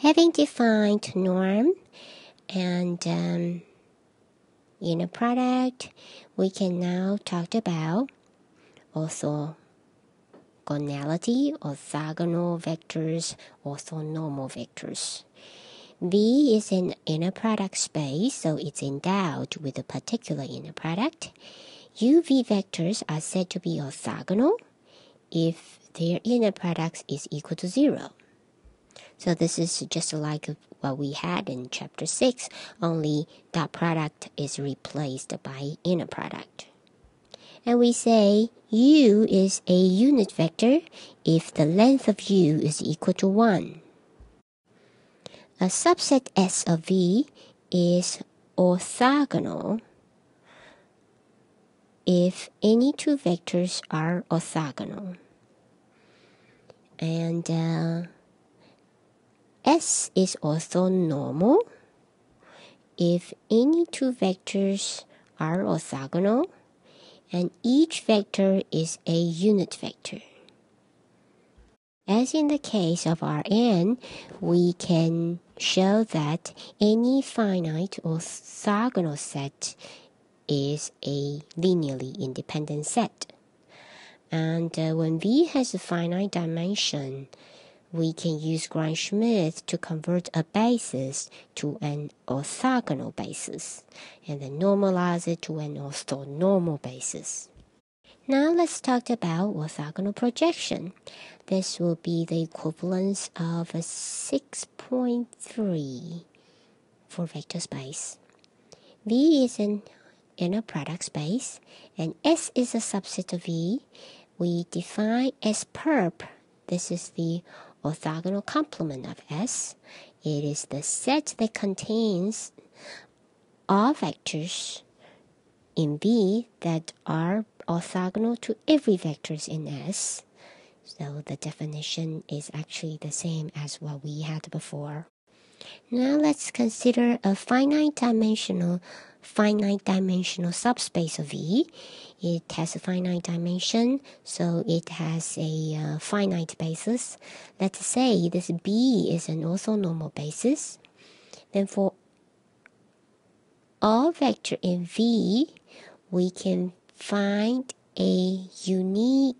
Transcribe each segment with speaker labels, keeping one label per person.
Speaker 1: Having defined norm and inner product, we can now talk about orthogonality, orthogonal vectors, orthonormal vectors. V is an inner product space, so it's endowed with a particular inner product. UV vectors are said to be orthogonal if their inner product is equal to 0. So this is just like what we had in chapter 6, only dot product is replaced by inner product. And we say U is a unit vector if the length of U is equal to 1. A subset S of V is orthogonal if any two vectors are orthogonal. And S is orthonormal if any two vectors are orthogonal and each vector is a unit vector. As in the case of Rn, we can show that any finite orthogonal set is a linearly independent set. And when V has a finite dimension, we can use Gram-Schmidt to convert a basis to an orthogonal basis and then normalize it to an orthonormal basis. Now let's talk about orthogonal projection. This will be the equivalence of a 6.3 for vector space. V is an inner product space and S is a subset of V. We define S perp. This is the orthogonal complement of S. It is the set that contains all vectors in V that are orthogonal to every vectors in S. So the definition is actually the same as what we had before. Now let's consider a finite dimensional subspace of V. It has a finite dimension, so it has a finite basis. Let's say this B is an orthonormal basis. Then for all vector in V, we can find a unique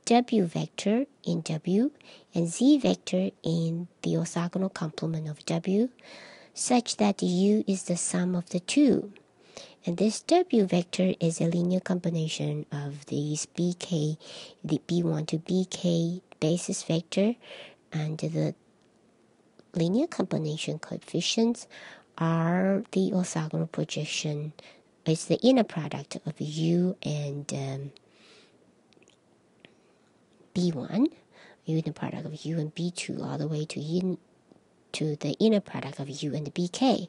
Speaker 1: W vector in W and Z vector in the orthogonal complement of W, such that U is the sum of the two. And this W vector is a linear combination of these BK, the B1 to BK basis vector, and the linear combination coefficients are the orthogonal projection. It's the inner product of U and B1, inner product of U and B2, all the way to the inner product of U and BK.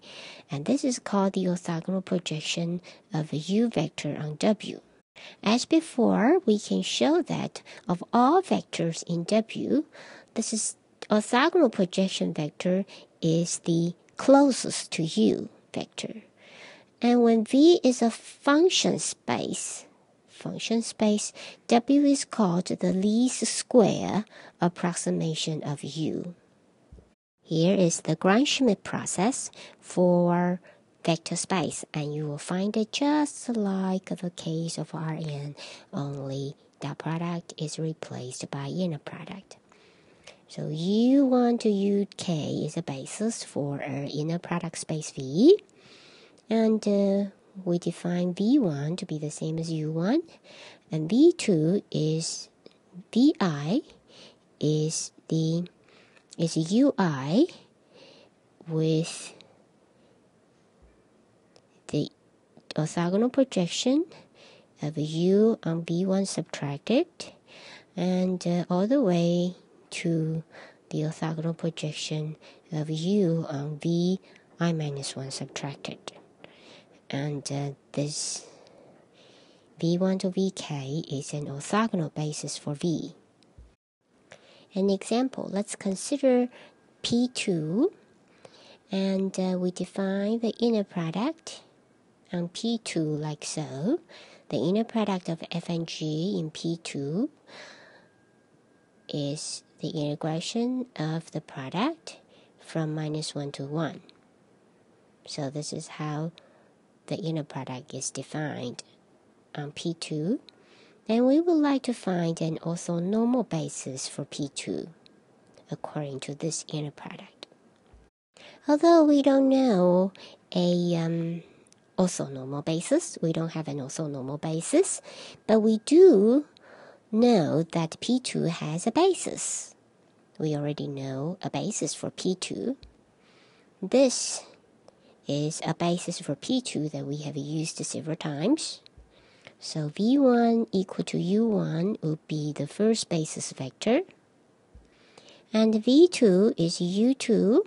Speaker 1: And this is called the orthogonal projection of a U vector on W. As before, we can show that of all vectors in W, this is orthogonal projection vector is the closest to U vector. And when V is a function space, W is called the least square approximation of U. Here is the Gram-Schmidt process for vector space, and you will find it just like the case of Rn, only dot product is replaced by inner product. So U1 to UK is a basis for our inner product space V, and we define V1 to be the same as U1, and V2 is VI is UI with the orthogonal projection of U on V1 subtracted, and all the way to the orthogonal projection of U on Vi minus 1 subtracted. And this V1 to Vk is an orthogonal basis for V. An example, let's consider P2, and we define the inner product on P2 like so. The inner product of f and g in P2 is the integration of the product from -1 to 1. So this is how the inner product is defined on P2. Then we would like to find an orthonormal basis for P2 according to this inner product. Although we don't know a orthonormal basis, we don't have an orthonormal basis, but we do know that P2 has a basis. We already know a basis for P2. This is a basis for P2 that we have used several times. So V1 equal to U1 would be the first basis vector. And V2 is U2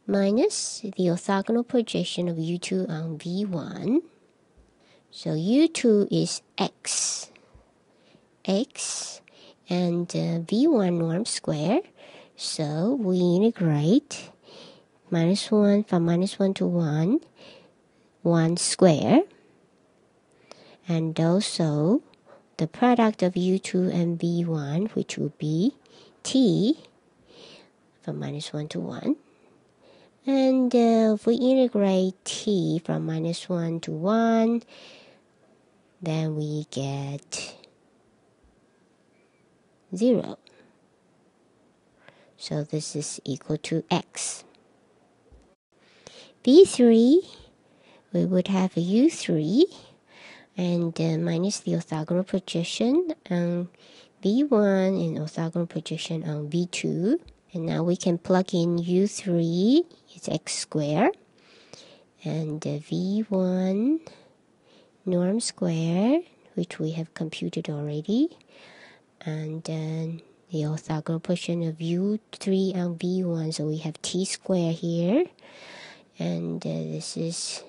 Speaker 1: minus the orthogonal projection of U2 on V1. So U2 is X, and V1 norm square. So we integrate -1 from -1 to 1, 1 square. And also the product of U2 and V1, which would be T from -1 to 1. And if we integrate T from -1 to 1, then we get 0. So this is equal to X. V3, we would have a U3 and minus the orthogonal projection on V1 and orthogonal projection on V2. And now we can plug in U3, it's X squared, and V1 norm square, which we have computed already, and the orthogonal projection of U3 on V1, so we have T squared here, and this is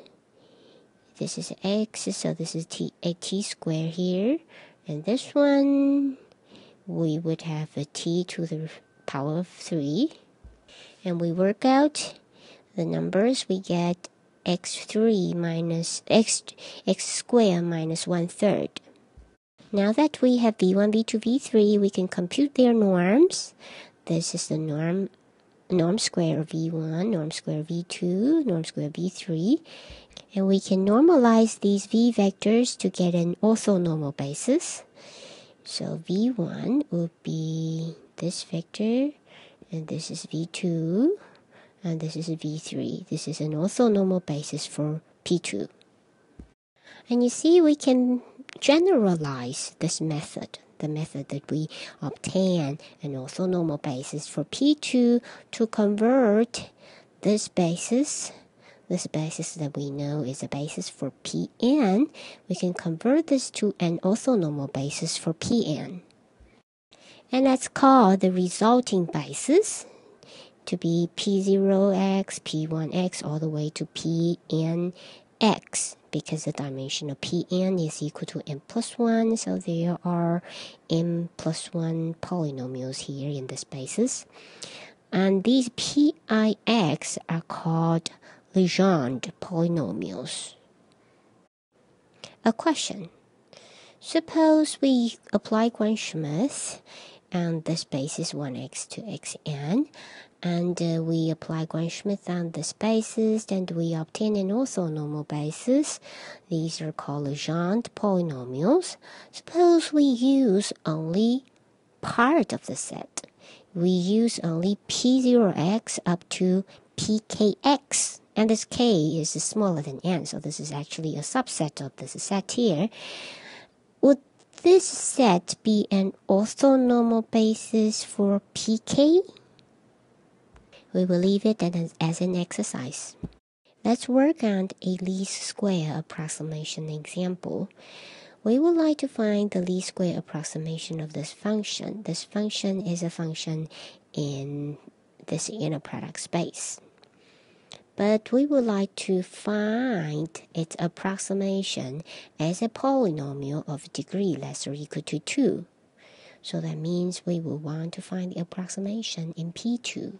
Speaker 1: X, so this is T squared here, and this one we would have a T to the power of 3, and we work out the numbers. We get x3 minus x squared minus 1/3. Now that we have V1, V2, V3, we can compute their norms. This is the norm square of V1, norm square of V2, norm square of V3, and we can normalize these V vectors to get an orthonormal basis. So V1 would be this vector, and this is V2, and this is V3. This is an orthonormal basis for P2. And you see, we can generalize this method, the method that we obtain an orthonormal basis for P2, to convert this basis that we know is a basis for Pn. We can convert this to an orthonormal basis for Pn. And let's call the resulting basis to be P0x, P1x, all the way to Pnx, because the dimension of Pn is equal to n plus 1, so there are n plus 1 polynomials here in this basis. And these Pix are called Legendre polynomials. A question. Suppose we apply Gram-Schmidt, and this basis 1x to xn, and we apply Gram-Schmidt on this basis, and we obtain an orthonormal basis. These are called Legendre polynomials. Suppose we use only part of the set. We use only P0x up to Pkx, and this k is smaller than n, so this is actually a subset of this set here. Would this set be an orthonormal basis for Pk? We will leave it as an exercise. Let's work on a least square approximation example. We would like to find the least square approximation of this function. This function is a function in this inner product space. But we would like to find its approximation as a polynomial of degree less or equal to 2. So that means we will want to find the approximation in P2.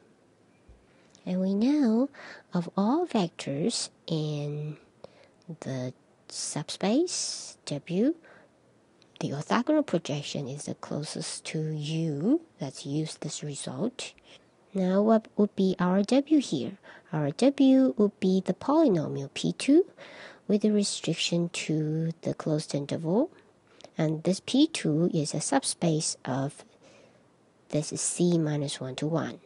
Speaker 1: And we know of all vectors in the subspace W, the orthogonal projection is the closest to U. Let's use this result. Now what would be our W here? Our W would be the polynomial P2 with a restriction to the closed interval. And this P2 is a subspace of this is C minus 1 to 1.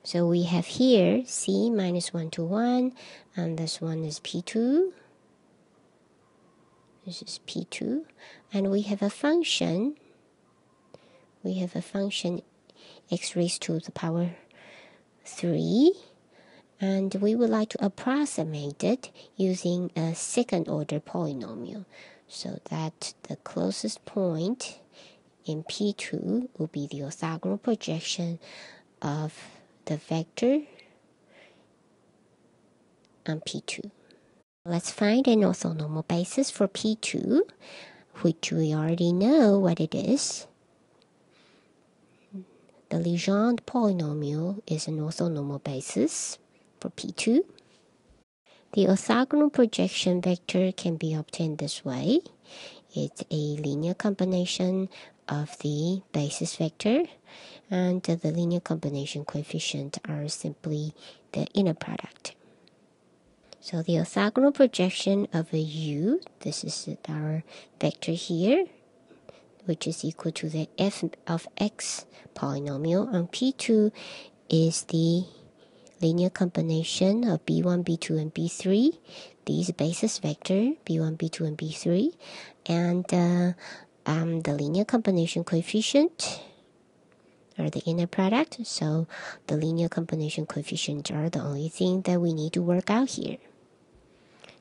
Speaker 1: So we have here C minus 1 to 1, and this one is P2. This is P2. And we have a function. X raised to the power 3. And we would like to approximate it using a second order polynomial, so that the closest point in P2 will be the orthogonal projection of the vector on P2. Let's find an orthonormal basis for P2, which we already know what it is. The Legendre polynomial is an orthonormal basis for P2. The orthogonal projection vector can be obtained this way. It's a linear combination of the basis vector, and the linear combination coefficient are simply the inner product. So the orthogonal projection of a U, this is our vector here, which is equal to the f of x polynomial on P2, is the linear combination of B1, B2, and B3, these basis vector, B1, B2, and B3, and the linear combination coefficient are the inner product. So the linear combination coefficients are the only thing that we need to work out here.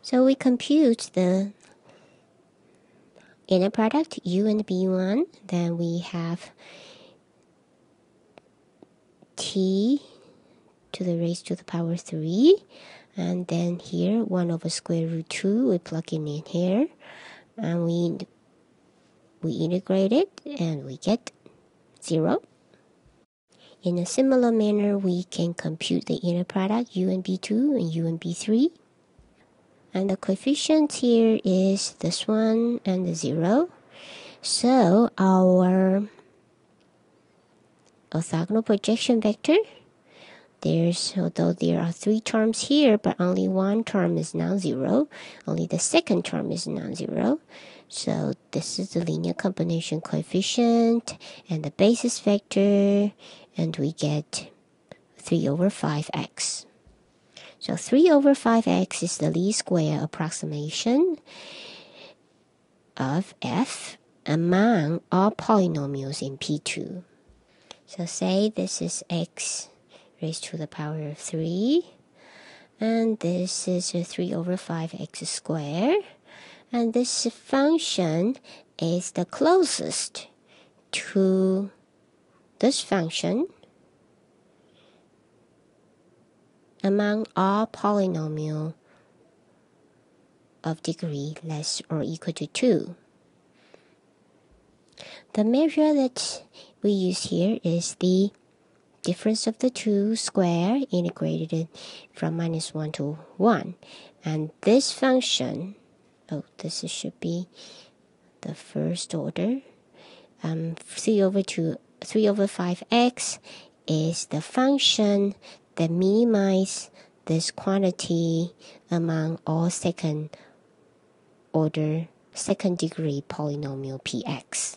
Speaker 1: So we compute the inner product, U and B1, then we have T to the raised to the power 3, and then here 1 over square root 2, we plug it in here, and we integrate it, and we get 0. In a similar manner, we can compute the inner product, U and B2 and U and B3, and the coefficient here is this one and the 0. So our orthogonal projection vector, although there are 3 terms here, but only one term is non-zero. Only the second term is non-zero. So this is the linear combination coefficient and the basis vector, and we get 3 over 5x. So 3 over 5x is the least square approximation of f among all polynomials in P2. So say this is x raised to the power of 3, and this is 3 over 5x squared, and this function is the closest to this function among all polynomials of degree less or equal to 2. The measure that we use here is the difference of the two square integrated from -1 to 1. And this function, this should be the first order. 3 over 5x is the function that minimizes this quantity among all second degree polynomial px.